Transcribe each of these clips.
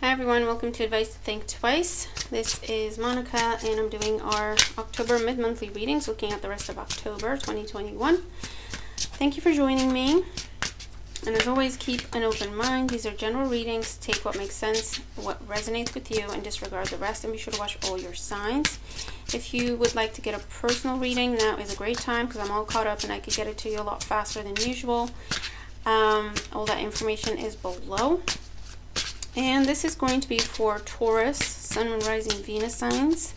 Hi everyone, welcome to Advice to Think Twice. This is Monica and I'm doing our October mid-monthly readings, looking at the rest of October 2021. Thank you for joining me. And as always, keep an open mind. These are general readings. Take what makes sense, what resonates with you, and disregard the rest. And be sure to watch all your signs. If you would like to get a personal reading, now is a great time because I'm all caught up and I could get it to you a lot faster than usual. All that information is below. And this is going to be for Taurus, Sun, Moon, Rising, Venus signs.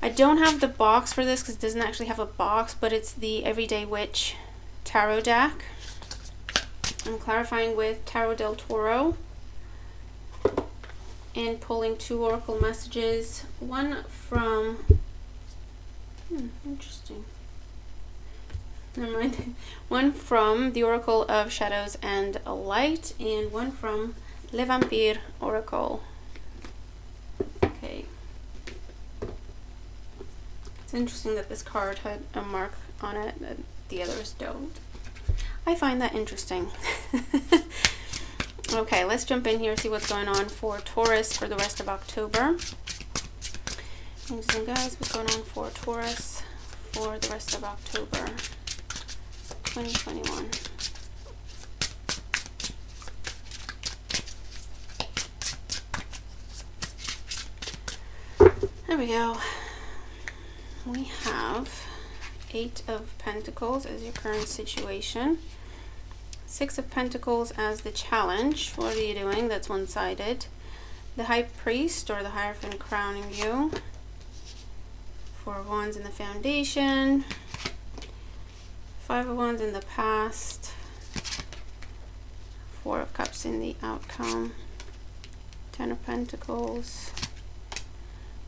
I don't have the box for this because it doesn't actually have a box, but it's the Everyday Witch Tarot deck. I'm clarifying with Tarot del Toro and pulling two oracle messages. One from... interesting. Never mind. One from the Oracle of Shadows and Light, and one from Le Vampire Oracle. Okay. It's interesting that this card had a mark on it that the others don't. I find that interesting. Okay, let's jump in here, see what's going on for Taurus for the rest of October. Angels and guys, what's going on for Taurus for the rest of October 2021. There we go. We have 8 of Pentacles as your current situation. 6 of Pentacles as the challenge. What are you doing? That's one-sided. The High Priest or the Hierophant crowning you. 4 of Wands in the foundation. 5 of Wands in the past. 4 of Cups in the outcome. 10 of Pentacles.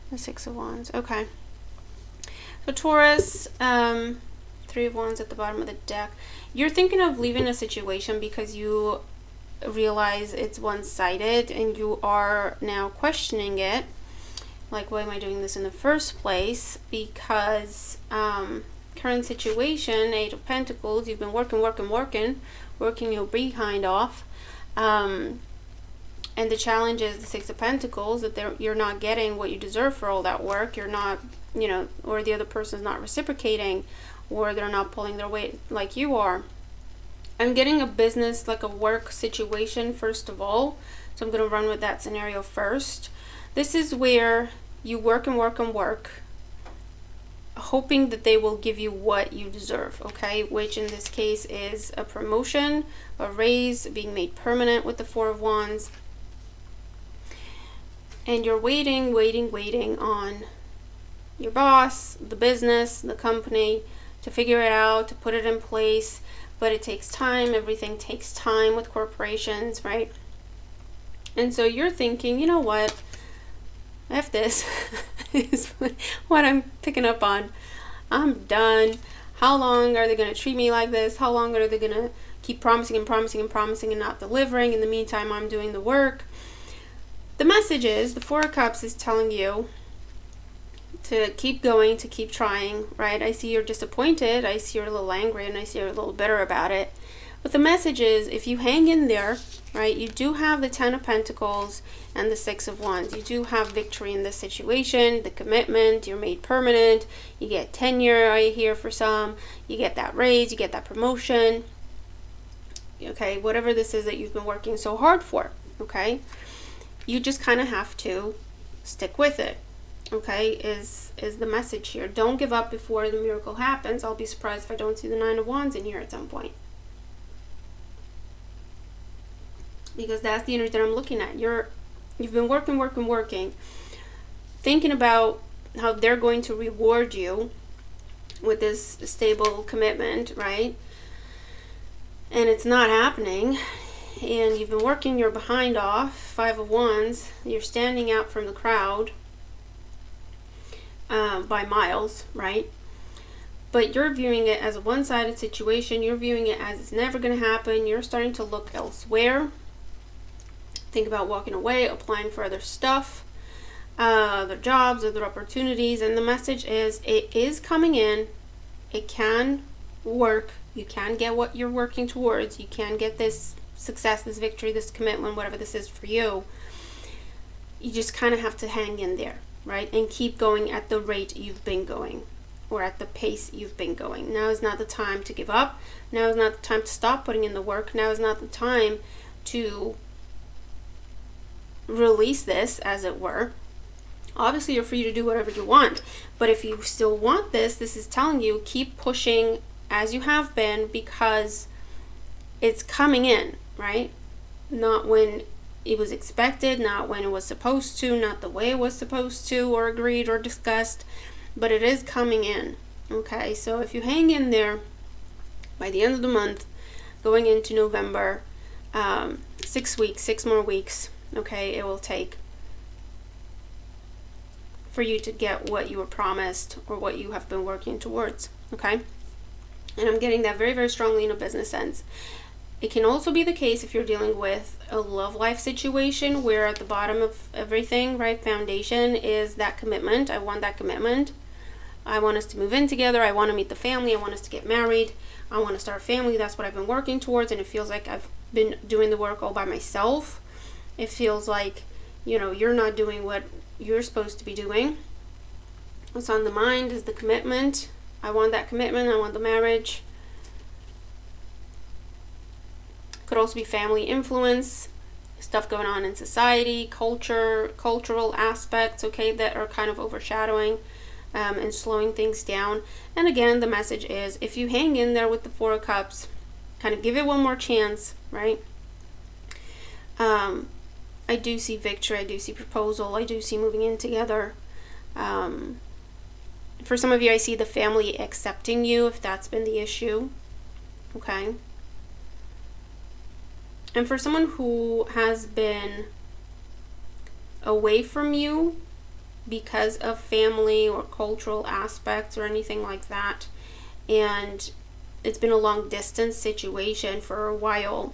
The 6 of Wands. Okay. So Taurus, 3 of Wands at the bottom of the deck. You're thinking of leaving a situation because you realize it's one-sided and you are now questioning it. Like, why am I doing this in the first place? Because current situation, 8 of Pentacles, you've been working your behind off. And the challenge is the 6 of Pentacles, that you're not getting what you deserve for all that work. You're not, or the other person's not reciprocating, or they're not pulling their weight like you are. I'm getting a business, like a work situation, first of all. So I'm going to run with that scenario first. This is where you work, hoping that they will give you what you deserve, okay? Which in this case is a promotion, a raise, being made permanent with the 4 of Wands. And you're waiting on your boss, the business, the company to figure it out, to put it in place. But it takes time. Everything takes time with corporations, right? And so you're thinking, you know what? F this is what I'm picking up on. I'm done. How long are they going to treat me like this? How long are they going to keep promising and not delivering? In the meantime, I'm doing the work. The message is, the 4 of Cups is telling you to keep going, to keep trying, right? I see you're disappointed, I see you're a little angry, and I see you're a little bitter about it. But the message is, if you hang in there, right, you do have the 10 of Pentacles and the 6 of Wands. You do have victory in this situation, the commitment, you're made permanent, you get tenure, I hear for some, you get that raise, you get that promotion, okay, whatever this is that you've been working so hard for, okay? You just kind of have to stick with it, okay, is the message here. Don't give up before the miracle happens. I'll be surprised if I don't see the 9 of Wands in here at some point. Because that's the energy that I'm looking at. You've been working, thinking about how they're going to reward you with this stable commitment, right? And it's not happening. And you've been working your behind off, 5 of Wands. You're standing out from the crowd by miles, right? But you're viewing it as a one-sided situation. You're viewing it as it's never going to happen. You're starting to look elsewhere. Think about walking away, applying for other stuff, other jobs, other opportunities. And the message is, it is coming in. It can work. You can get what you're working towards. You can get this success, this victory, this commitment, whatever this is for you. you just kind of have to hang in there, right? And keep going at the rate you've been going, or at the pace you've been going. Now is not the time to give up. Now is not the time to stop putting in the work. Now is not the time to release this, as it were. Obviously, you're free to do whatever you want, but if you still want this is telling you keep pushing as you have been, because it's coming in, right? Not when it was expected, not when it was supposed to, not the way it was supposed to, or agreed or discussed, but it is coming in. Okay, so if you hang in there, by the end of the month, going into November, 6 weeks, 6 more weeks, okay, it will take for you to get what you were promised or what you have been working towards. Okay, and I'm getting that very, very strongly in a business sense. It can also be the case if you're dealing with a love life situation, where at the bottom of everything, right, foundation is that commitment. I want that commitment. I want us to move in together. I want to meet the family. I want us to get married. I want to start a family. That's what I've been working towards, and it feels like I've been doing the work all by myself. It feels like, you're not doing what you're supposed to be doing. What's on the mind is the commitment. I want that commitment. I want the marriage. Could also be family influence, stuff going on in society, cultural aspects, okay, that are kind of overshadowing and slowing things down. And again, the message is, if you hang in there with the Four of Cups, kind of give it one more chance, right? I do see victory. I do see proposal. I do see moving in together. For some of you, I see the family accepting you, if that's been the issue, okay? And for someone who has been away from you because of family or cultural aspects or anything like that, and it's been a long distance situation for a while,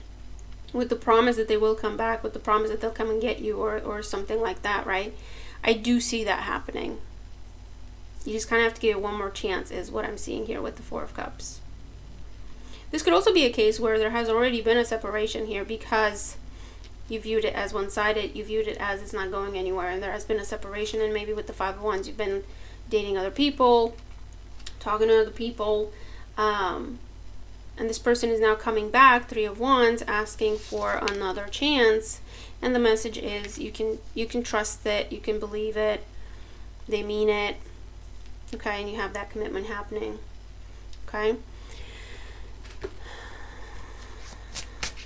with the promise that they will come back, with the promise that they'll come and get you, or something like that, right? I do see that happening. You just kind of have to give it one more chance, is what I'm seeing here with the Four of Cups. This could also be a case where there has already been a separation here, because you viewed it as one-sided, you viewed it as it's not going anywhere, and there has been a separation. And maybe with the Five of Wands, you've been dating other people, talking to other people, and this person is now coming back, Three of Wands, asking for another chance. And the message is, you can trust it, you can believe it, they mean it, okay, and you have that commitment happening, okay?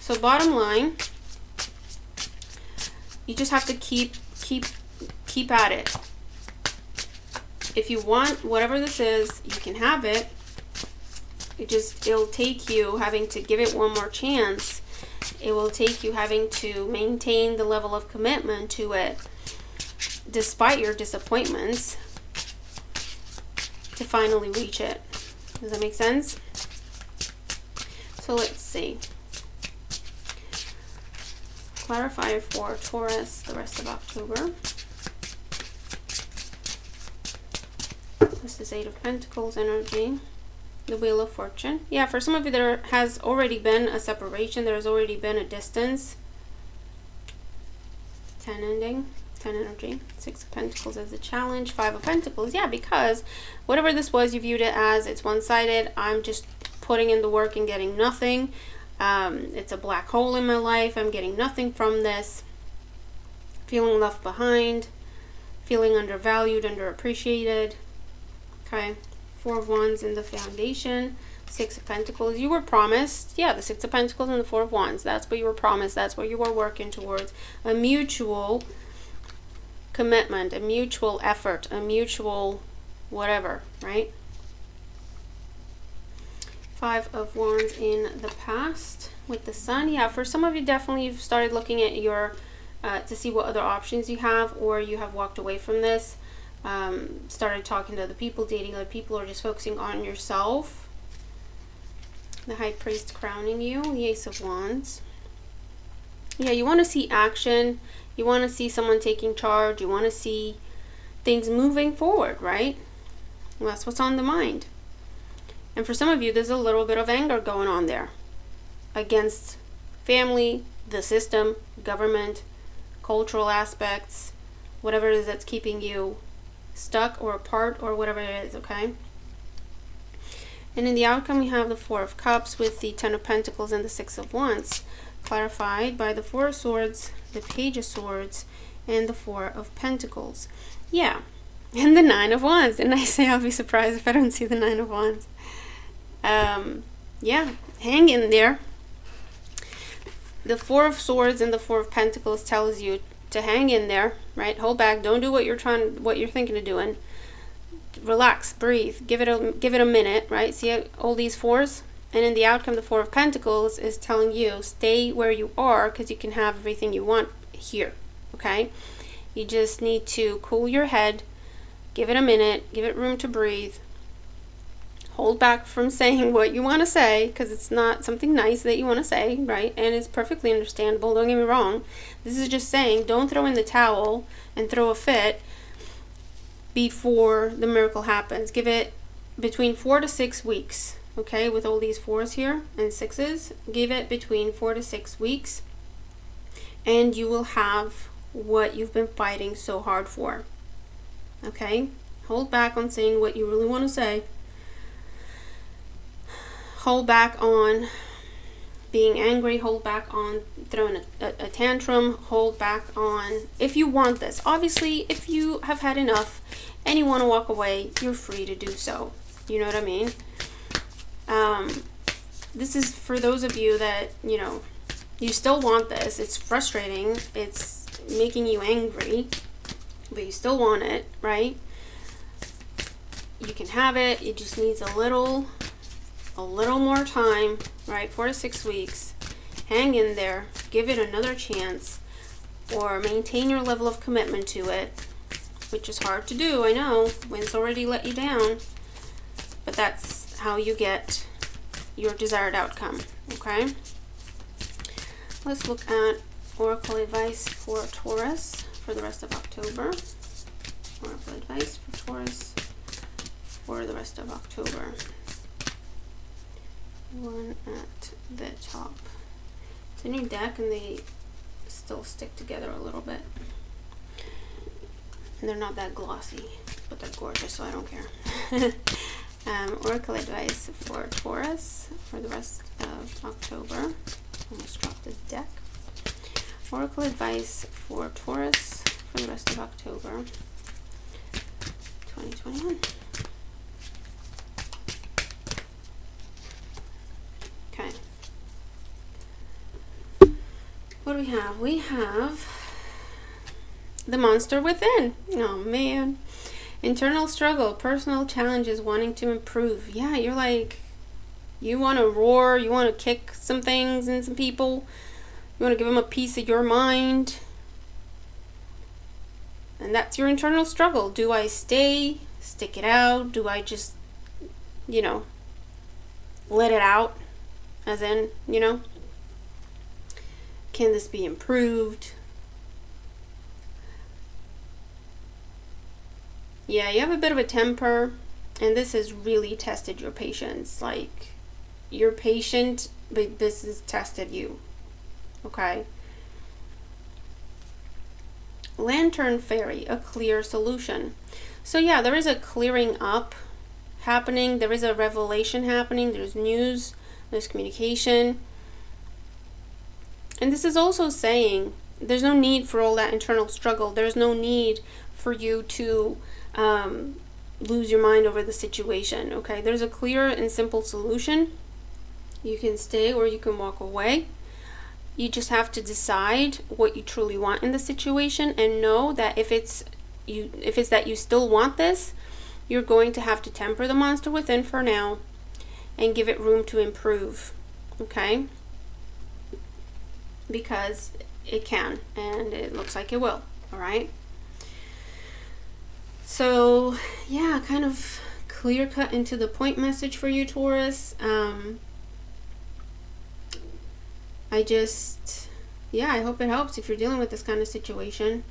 So bottom line, you just have to keep at it. If you want whatever this is, you can have it. It'll take you having to give it one more chance. It will take you having to maintain the level of commitment to it, despite your disappointments, to finally reach it. Does that make sense? So let's see. Clarifier for Taurus the rest of October. This is Eight of Pentacles energy. The Wheel of Fortune. Yeah, for some of you there has already been a separation. There has already been a distance. 10 ending. 10 energy. Six of Pentacles as a challenge. Five of Pentacles. Yeah, because whatever this was, you viewed it as it's one-sided. I'm just putting in the work and getting nothing. It's a black hole in my life. I'm getting nothing from this. Feeling left behind. Feeling undervalued, underappreciated. Okay. Four of Wands in the foundation. Six of Pentacles. You were promised. Yeah, the Six of Pentacles and the Four of Wands. That's what you were promised. That's what you were working towards. A mutual commitment. A mutual effort. A mutual whatever, right? Five of Wands in the past with the Sun. Yeah, for some of you, definitely you've started looking at your, to see what other options you have, or you have walked away from this, started talking to other people, dating other people, or just focusing on yourself. The High Priest crowning you, the Ace of Wands. Yeah, you want to see action. You want to see someone taking charge. You want to see things moving forward, right? Well, that's what's on the mind. And for some of you, there's a little bit of anger going on there against family, the system, government, cultural aspects, whatever it is that's keeping you stuck or apart or whatever it is, okay? And in the outcome, we have the Four of Cups with the Ten of Pentacles and the Six of Wands, clarified by the Four of Swords, the Page of Swords, and the Four of Pentacles. Yeah, and the Nine of Wands. Didn't I say I'll be surprised if I don't see the Nine of Wands? Yeah, hang in there. The Four of Swords and the Four of Pentacles tells you to hang in there, right? Hold back. Don't do what you're thinking of doing. Relax, breathe, give it a minute, right? See all these fours? And in the outcome, the Four of Pentacles is telling you stay where you are, because you can have everything you want here, okay? You just need to cool your head, give it a minute, give it room to breathe, hold back from saying what you want to say, because it's not something nice that you want to say, right? And it's perfectly understandable, don't get me wrong. This is just saying don't throw in the towel and throw a fit before the miracle happens. Give it between 4 to 6 weeks, okay? With all these fours here and sixes, give it between 4 to 6 weeks, and you will have what you've been fighting so hard for, okay? Hold back on saying what you really want to say. Hold back on being angry, hold back on throwing a tantrum, hold back on, if you want this. Obviously, if you have had enough and you want to walk away, you're free to do so. You know what I mean? This is for those of you that, you know, you still want this. It's frustrating. It's making you angry, but you still want it, right? You can have it. It just needs a little more time, right? 4 to 6 weeks. Hang in there, give it another chance, or maintain your level of commitment to it, which is hard to do, I know, when it's already let you down, but that's how you get your desired outcome, okay? Let's look at Oracle advice for Taurus for the rest of October. Oracle advice for Taurus for the rest of October. One at the top. It's a new deck and they still stick together a little bit. And they're not that glossy, but they're gorgeous, so I don't care. Oracle advice for Taurus for the rest of October. Almost dropped this deck. Oracle advice for Taurus for the rest of October 2021. Okay. What do we have? We have the monster within. Oh man. Internal struggle, personal challenges, wanting to improve. Yeah, you're like, you want to roar, you want to kick some things and some people. You want to give them a piece of your mind. And that's your internal struggle. Do I stay, stick it out? Do I just, you know, let it out? As in, you know, can this be improved? Yeah, you have a bit of a temper, and this has really tested your patience. Like, you're patient, but this has tested you. Okay? Lantern Fairy, a clear solution. So yeah, there is a clearing up happening. There is a revelation happening. There's news. There's communication. And this is also saying there's no need for all that internal struggle. There's no need for you to lose your mind over the situation. Okay, there's a clear and simple solution. You can stay or you can walk away. You just have to decide what you truly want in the situation, and know that if it's that you still want this, you're going to have to temper the monster within for now and give it room to improve. Okay? Because it can, and it looks like it will. All right? So, yeah, kind of clear cut into the point message for you, Taurus. I hope it helps if you're dealing with this kind of situation.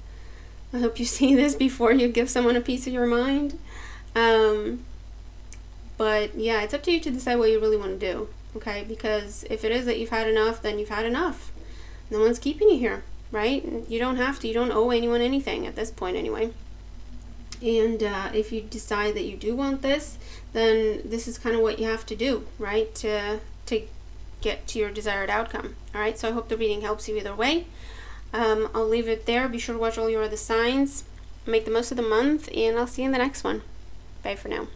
I hope you see this before you give someone a piece of your mind. But yeah, it's up to you to decide what you really want to do. Okay? Because if it is that you've had enough, then you've had enough. No one's keeping you here. right? You don't have to. You don't owe anyone anything at this point anyway. And if you decide that you do want this, then this is kind of what you have to do, right, to get to your desired outcome. All right, so I hope the reading helps you either way. I'll leave it there. Be sure to watch all your other signs. Make the most of the month, and I'll see you in the next one. Bye for now.